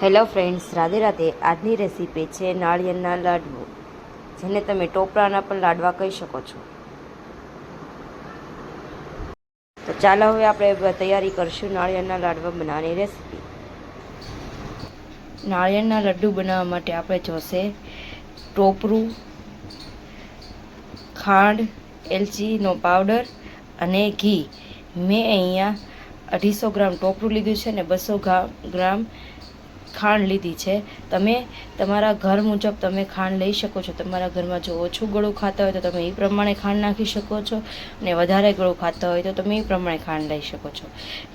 Hello friends, Radhe Radhe. આજની recipe છે નાળિયેરના લાડવો, જેને તમે ટોપરાના પણ લાડવા કહી શકો છો। તો ચાલો હવે આપણે તૈયારી કરશું નાળિયેરના લાડવા બનાવવાની રેસીપી। નાળિયેરના લડ્ડુ બનાવવા માટે આપણે જોશે ટોપરું, ખાંડ, એલચીનો પાવડર અને ઘી। મેં અહીંયા 250 ગ્રામ ટોપરું લીધું છે અને 200 ગ્રામ ખાંડ લીધી છે। તમે તમારા ઘર મુજબ તમે ખાંડ લઈ શકો છો। તમારા ઘરમાં જો ઓછું ગળું ખાતા હોય તો તમે એ પ્રમાણે ખાંડ નાખી શકો છો, અને વધારે ગળું ખાતા હોય તો તમે એ પ્રમાણે ખાંડ લઈ શકો છો।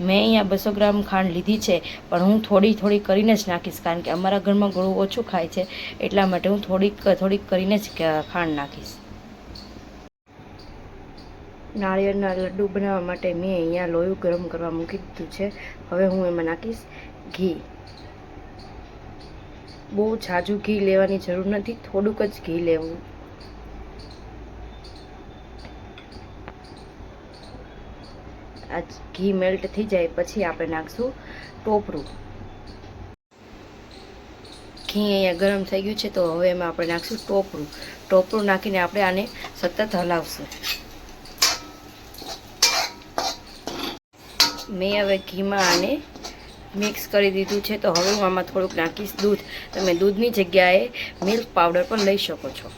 મેં અહીંયા 200 ગ્રામ ખાંડ લીધી છે, પણ હું થોડી કરીને જ નાખીશ, કારણ કે અમારા ઘરમાં ગળું ઓછું ખાય છે, એટલા માટે હું થોડીક કરીને જ ખાંડ નાખીશ। નાળિયેરના લડ્ડુ બનાવવા માટે મેં અહીંયા લોયું ગરમ કરવા મૂકી દીધું છે। હવે હું એમાં નાખીશ ઘી। બહુ ઝાઝું ઘી લેવાની જરૂર નથી, થોડુંક જ ઘી લેવું। આ ઘી મેલ્ટ થઈ જાય પછી આપણે નાખશું ટોપરું। ઘી અહીંયા ગરમ થઈ ગયું છે, તો હવે એમાં આપણે નાખશું ટોપરું નાખીને આપણે આને સતત હલાવશું। મેં હવે ઘીમાં આને મિક્સ કરી દીધું છે, તો હવે હું આમાં થોડુંક નાખીશ દૂધ। તમે દૂધની જગ્યાએ મિલ્ક પાવડર પણ લઈ શકો છો।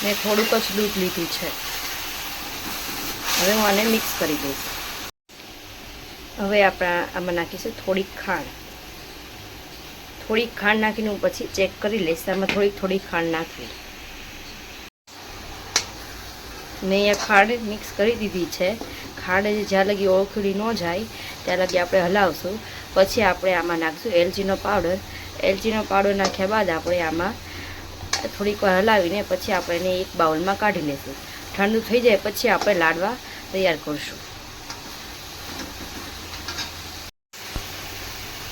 મેં થોડુંક જ દૂધ લીધું છે। હવે હું આને મિક્સ કરી દઈશ। હવે આપણે આમાં નાખીશું થોડીક ખાંડ નાખીને હું પછી ચેક કરી લઈશ આમાં થોડીક ખાંડ નાખવી। મેં અહીંયા ખાંડ મિક્સ કરી દીધી છે। ખાંડ જ્યાં લગી ઓળખડી ન જાય ત્યાં લગી આપણે હલાવશું। પછી આપણે આમાં નાખીશું એલચીનો પાવડર। એલચીનો પાવડર નાખ્યા બાદ આપણે આમાં થોડીક વાર હલાવીને પછી આપણે એને એક બાઉલમાં કાઢી લઈશું। ઠંડુ થઈ જાય પછી આપણે લાડવા તૈયાર કરશું।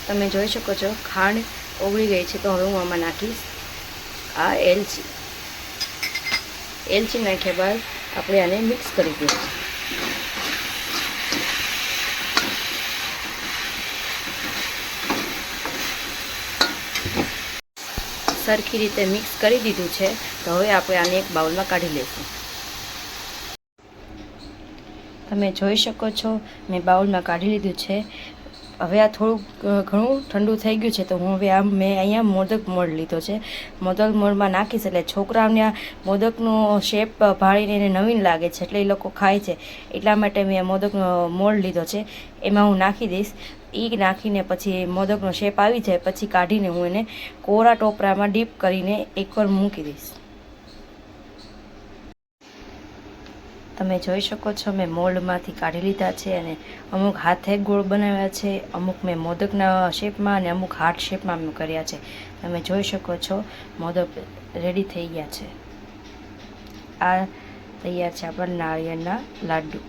તમે જોઈ શકો છો ખાંડ ઓગળી ગઈ છે, તો હવે હું આમાં નાખીશ આ એલચી નાખ્યા બાદ આપણે આને મિક્સ કરી દઈશું। સરખી રીતે મિક્સ કરી દીધું છે, તો હવે આપણે આને એક બાઉલમાં કાઢી લઈશું। તમે જોઈ શકો છો મેં બાઉલમાં કાઢી લીધું છે। હવે આ થોડું ઘણું ઠંડુ થઈ ગયું છે, તો હું હવે મેં અહીંયા મોદક મોલ્ડ લીધો છે। મોદક મોલ્ડમાં નાખીશ એટલે છોકરાઓને મોદકનો શેપ ભાળીને એને નવીન લાગે છે, એટલે એ લોકો ખાય છે, એટલા માટે મેં મોદકનો મોલ્ડ લીધો છે। એમાં હું નાખી દઈશ। એ નાખીને પછી મોદકનો શેપ આવી જાય પછી કાઢીને હું એને કોરા ટોપરામાં ડીપ કરીને એકવાર મૂકી દઈશ। તમે જોઈ શકો છો મેં મોલ્ડમાંથી કાઢી લીધા છે, અને અમુક હાથે ગોળ બનાવ્યા છે, અમુક મેં મોદકના શેપમાં અને અમુક હાર્ટ શેપમાં મેં કર્યા છે। તમે જોઈ શકો છો મોદક રેડી થઈ ગયા છે। આ તૈયાર છે આપણા નાળિયેરના લાડ્ડુ।